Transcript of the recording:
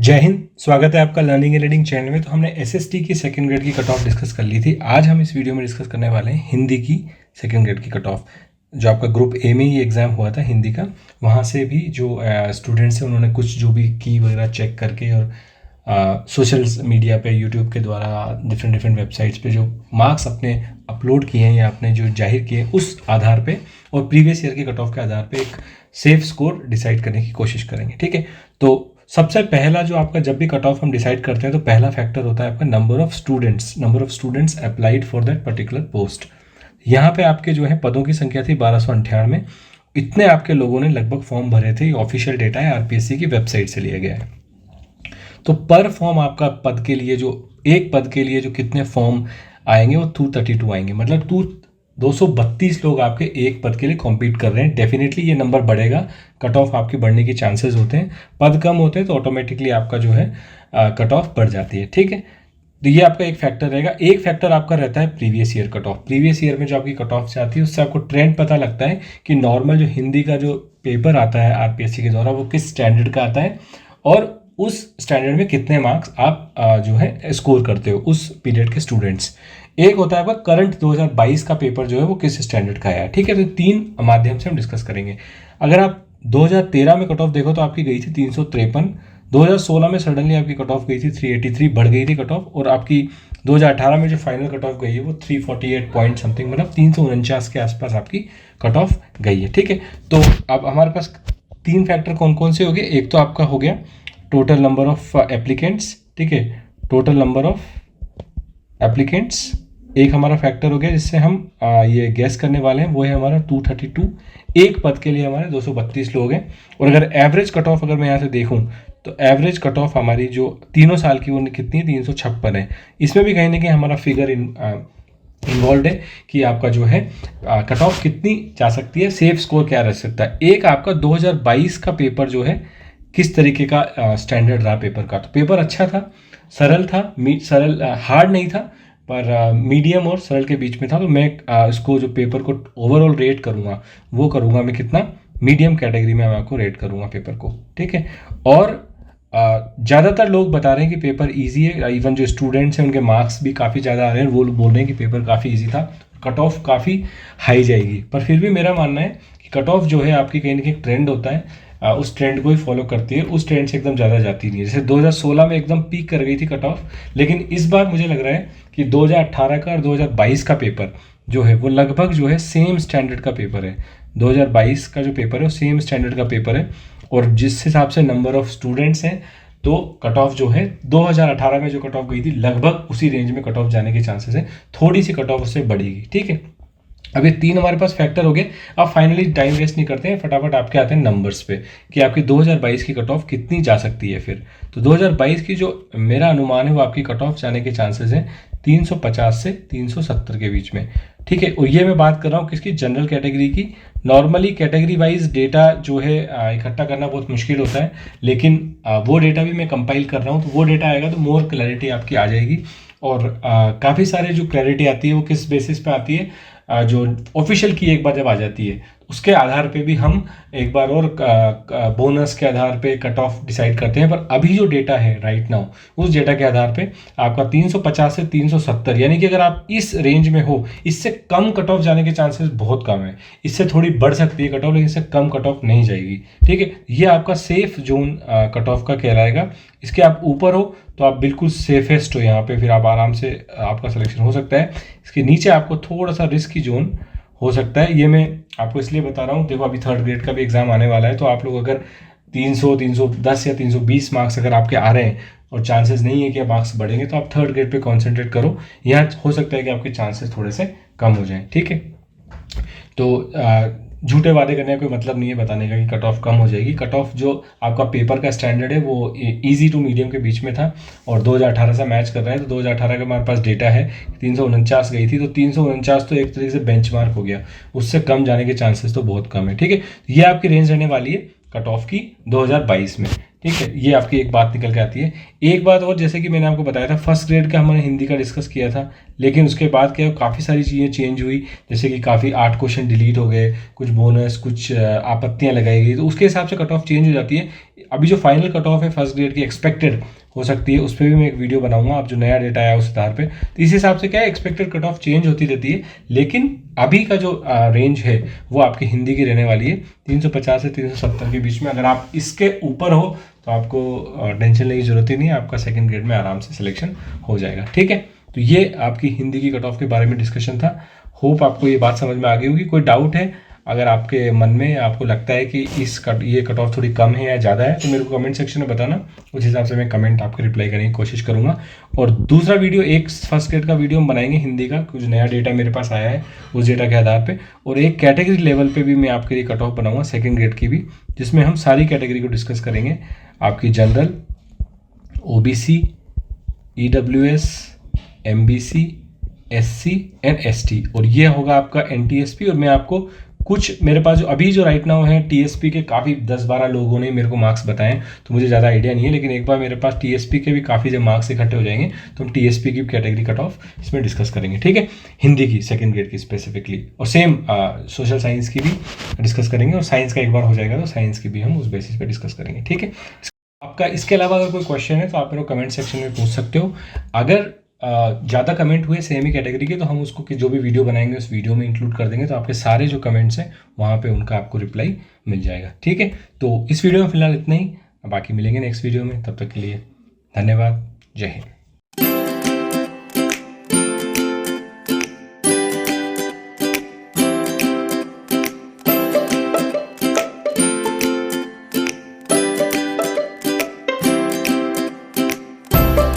जय हिंद। स्वागत है आपका लर्निंग एंड रीडिंग चैनल में। तो हमने एसएसटी की सेकंड ग्रेड की कट ऑफ डिस्कस कर ली थी। आज हम इस वीडियो में डिस्कस करने वाले हैं हिंदी की सेकंड ग्रेड की कट ऑफ। जो आपका ग्रुप ए में ही एग्ज़ाम हुआ था हिंदी का, वहाँ से भी जो स्टूडेंट्स हैं उन्होंने कुछ जो भी की वगैरह चेक करके और सोशल मीडिया पे यूट्यूब के द्वारा डिफरेंट वेबसाइट्स पे जो मार्क्स अपने अपलोड किए हैं या अपने जो जाहिर किए हैं उस आधार पे और प्रीवियस ईयर की कट ऑफ के आधार पे एक सेफ स्कोर डिसाइड करने की कोशिश करेंगे। ठीक है, तो सबसे पहला जो आपका जब भी कट ऑफ हम डिसाइड करते हैं तो पहला फैक्टर होता है आपका number of students applied for that particular post. यहाँ पे आपके जो है पदों की संख्या थी 1298। इतने आपके लोगों ने लगभग फॉर्म भरे थे। ये ऑफिशियल डेटा है, आरपीएससी की वेबसाइट से लिया गया है। तो पर फॉर्म आपका पद के लिए जो एक पद के लिए जो कितने फॉर्म आएंगे वो 232 आएंगे। मतलब 232 लोग आपके एक पद के लिए कॉम्पीट कर रहे हैं। डेफिनेटली ये नंबर बढ़ेगा, कट ऑफ आपकी बढ़ने के चांसेस होते हैं। पद कम होते हैं तो ऑटोमेटिकली आपका जो है कट ऑफ बढ़ जाती है। ठीक है, तो ये आपका एक फैक्टर रहेगा। एक फैक्टर आपका रहता है previous year cut off. Previous year में जो आपकी कट ऑफ से आती है उससे आपको ट्रेंड पता लगता है कि नॉर्मल जो हिंदी का जो पेपर आता है आरपीएससी के द्वारा वो किस स्टैंडर्ड का आता है और उस स्टैंडर्ड में कितने मार्क्स आप जो है स्कोर करते हो उस पीरियड के स्टूडेंट्स। एक होता है आपका करंट 2022 का पेपर जो है वो किस स्टैंडर्ड का आया है। ठीक है, तो तीन माध्यम से हम डिस्कस करेंगे। अगर आप 2013 में कट ऑफ देखो तो आपकी गई थी 353। 2016 में सडनली आपकी कट ऑफ गई थी 383, बढ़ गई थी कट ऑफ। और आपकी 2018 में जो फाइनल कट ऑफ गई है वो 348 पॉइंट समथिंग, मतलब 349 के आसपास आपकी कट ऑफ गई है। ठीक है, तो अब हमारे पास तीन फैक्टर कौन कौन से हो गए। एक तो आपका हो गया टोटल नंबर ऑफ एप्लीकेंट्स। ठीक है, टोटल नंबर ऑफ एप्लीकेंट्स एक हमारा फैक्टर हो गया जिससे हम ये गैस करने वाले हैं, वो है हमारा 232। एक पद के लिए हमारे 232 लोग हैं। और अगर एवरेज कट ऑफ अगर मैं यहाँ से देखूँ तो एवरेज कट ऑफ हमारी जो तीनों साल की वो कितनी है, 356 है। इसमें भी कहीं ना कहीं हमारा फिगर इन्वॉल्व है कि आपका जो है कट ऑफ कितनी जा सकती है, सेफ स्कोर क्या रह सकता है। एक आपका 2022 का पेपर जो है किस तरीके का स्टैंडर्ड रहा पेपर का। तो पेपर अच्छा था, सरल था, सरल हार्ड नहीं था पर मीडियम और सरल के बीच में था। तो मैं इसको जो पेपर को ओवरऑल रेट करूँगा वो करूँगा मैं कितना, मीडियम कैटेगरी में मैं आपको रेट करूँगा पेपर को। ठीक है, और ज़्यादातर लोग बता रहे हैं कि पेपर इजी है। इवन जो स्टूडेंट्स हैं उनके मार्क्स भी काफ़ी ज़्यादा आ रहे हैं, वो बोल रहे हैं कि पेपर काफ़ी इजी था, कट ऑफ काफ़ी हाई जाएगी। पर फिर भी मेरा मानना है कि कट ऑफ जो है आपकी कहीं ना कहीं ट्रेंड होता है, उस ट्रेंड को ही फॉलो करती है, उस ट्रेंड से एकदम ज़्यादा जाती नहीं है। जैसे 2016 में एकदम पीक कर गई थी कट ऑफ, लेकिन इस बार मुझे लग रहा है कि 2018 का और 2022 का पेपर जो है वो लगभग जो है सेम स्टैंडर्ड का पेपर है। 2022 का जो पेपर है वो सेम स्टैंडर्ड का पेपर है और जिस हिसाब से नंबर ऑफ स्टूडेंट्स हैं तो कट ऑफ जो है 2018 में जो कट ऑफ गई थी लगभग उसी रेंज में कट ऑफ जाने के चांसेस है। थोड़ी सी कट ऑफ उससे बढ़ेगी। ठीक है, अब ये तीन हमारे पास फैक्टर हो गए। अब फाइनली टाइम वेस्ट नहीं करते हैं, फटाफट आपके आते हैं नंबर्स पे कि आपकी 2022 की कट ऑफ कितनी जा सकती है। फिर तो 2022 की जो मेरा अनुमान है वो आपकी कट ऑफ जाने के चांसेस हैं 350 से 370 के बीच में। ठीक है, और ये मैं बात कर रहा हूँ किसकी, जनरल कैटेगरी की। नॉर्मली कैटेगरी वाइज डेटा जो है इकट्ठा करना बहुत मुश्किल होता है, लेकिन वो डेटा भी मैं कंपाइल कर रहा हूँ। तो वो डेटा आएगा तो मोर क्लैरिटी आपकी आ जाएगी। और काफ़ी सारे जो क्लैरिटी आती है वो किस बेसिस पे आती है, जो ऑफिशियल की एक बार जब आ जाती है उसके आधार पे भी हम एक बार और बोनस के आधार पे कट ऑफ डिसाइड करते हैं। पर अभी जो डेटा है राइट नाउ उस डेटा के आधार पे आपका 350 से 370, यानी कि अगर आप इस रेंज में हो, इससे कम कट ऑफ जाने के चांसेस बहुत कम है। इससे थोड़ी बढ़ सकती है कट ऑफ, लेकिन इससे कम कट ऑफ नहीं जाएगी। ठीक है, ये आपका सेफ जोन कट ऑफ का कहलाएगा। इसके आप ऊपर हो तो आप बिल्कुल सेफेस्ट हो, यहाँ पे फिर आप आराम से आपका सिलेक्शन हो सकता है। इसके नीचे आपको थोड़ा सा रिस्की जोन हो सकता है। ये मैं आपको इसलिए बता रहा हूँ, देखो अभी थर्ड ग्रेड का भी एग्जाम आने वाला है, तो आप लोग अगर 300, 310 या 320 मार्क्स अगर आपके आ रहे हैं और चांसेस नहीं है कि मार्क्स बढ़ेंगे, तो आप थर्ड ग्रेड पे कंसंट्रेट करो। यहाँ हो सकता है कि आपके चांसेस थोड़े से कम हो जाएं। ठीक है, तो झूठे वादे करने का कोई मतलब नहीं है बताने का कि कट ऑफ कम हो जाएगी। कट ऑफ जो आपका पेपर का स्टैंडर्ड है वो इजी टू मीडियम के बीच में था और 2018 से मैच कर रहा है। तो 2018 का हमारे पास डेटा है 349 गई थी, तो 349 तो एक तरीके से बेंचमार्क हो गया, उससे कम जाने के चांसेस तो बहुत कम है। ठीक है, ये आपकी रेंज रहने वाली है कट ऑफ की 2022 में। ठीक है, ये आपकी एक बात निकल के आती है। एक बात और, जैसे कि मैंने आपको बताया था फर्स्ट ग्रेड का हमने हिंदी का डिस्कस किया था, लेकिन उसके बाद क्या काफ़ी सारी चीज़ें चेंज हुई, जैसे कि काफ़ी 8 क्वेश्चन डिलीट हो गए, कुछ बोनस, कुछ आपत्तियां लगाई गई, तो उसके हिसाब से कट ऑफ चेंज हो जाती है। अभी जो फाइनल कट ऑफ है फर्स्ट ग्रेड की एक्सपेक्टेड हो सकती है, उस पर भी मैं एक वीडियो बनाऊंगा, अब जो नया डेटा आया उस आधार पे। तो इस हिसाब से क्या है, एक्सपेक्टेड कट ऑफ चेंज होती रहती है, लेकिन अभी का जो रेंज है वो आपकी हिंदी की रहने वाली है 350 से 370 के बीच में। अगर आप इसके ऊपर हो तो आपको टेंशन लेने की जरूरत ही नहीं है, आपका सेकंड ग्रेड में आराम से सिलेक्शन हो जाएगा। ठीक है, तो ये आपकी हिंदी की कट ऑफ के बारे में डिस्कशन था। होप आपको ये बात समझ में आ गई होगी। कोई डाउट है अगर आपके मन में, आपको लगता है कि ये कट ऑफ थोड़ी कम है या ज़्यादा है, तो मेरे को कमेंट सेक्शन में बताना, उस हिसाब से मैं कमेंट आपके रिप्लाई करने की कोशिश करूँगा। और दूसरा वीडियो, एक फर्स्ट ग्रेड का वीडियो हम बनाएंगे हिंदी का, कुछ नया डेटा मेरे पास आया है उस डेटा के आधार पे, और एक कैटेगरी लेवल पे भी मैं आपके लिए कट ऑफ बनाऊंगा सेकंड ग्रेड की भी, जिसमें हम सारी कैटेगरी को डिस्कस करेंगे, आपकी general, OBC, EWS, MBC, SC and ST, और ये होगा आपका एनटीएसपी। और मैं आपको कुछ, मेरे पास जो अभी जो राइट नाउ है टीएसपी के काफ़ी 10-12 लोगों ने मेरे को मार्क्स बताएं, तो मुझे ज़्यादा आइडिया नहीं है, लेकिन एक बार मेरे पास टीएसपी के भी काफ़ी जब मार्क्स इकट्ठे हो जाएंगे तो हम टीएसपी की कैटेगरी कट ऑफ इसमें डिस्कस करेंगे। ठीक है, हिंदी की सेकंड ग्रेड की स्पेसिफिकली, और सेम सोशल साइंस की भी डिस्कस करेंगे, और साइंस का एक बार हो जाएगा तो साइंस की भी हम उस बेसिस पे डिस्कस करेंगे। ठीक है, आपका इसके अलावा अगर कोई क्वेश्चन है तो आप मेरे को कमेंट सेक्शन में पूछ सकते हो। अगर ज़्यादा कमेंट हुए सेम ही कैटेगरी के, तो हम उसको जो भी वीडियो बनाएंगे उस वीडियो में इंक्लूड कर देंगे, तो आपके सारे जो कमेंट्स हैं वहाँ पे उनका आपको रिप्लाई मिल जाएगा। ठीक है, तो इस वीडियो में फिलहाल इतना ही, बाकी मिलेंगे नेक्स्ट वीडियो में, तब तक के लिए धन्यवाद, जय हिंद।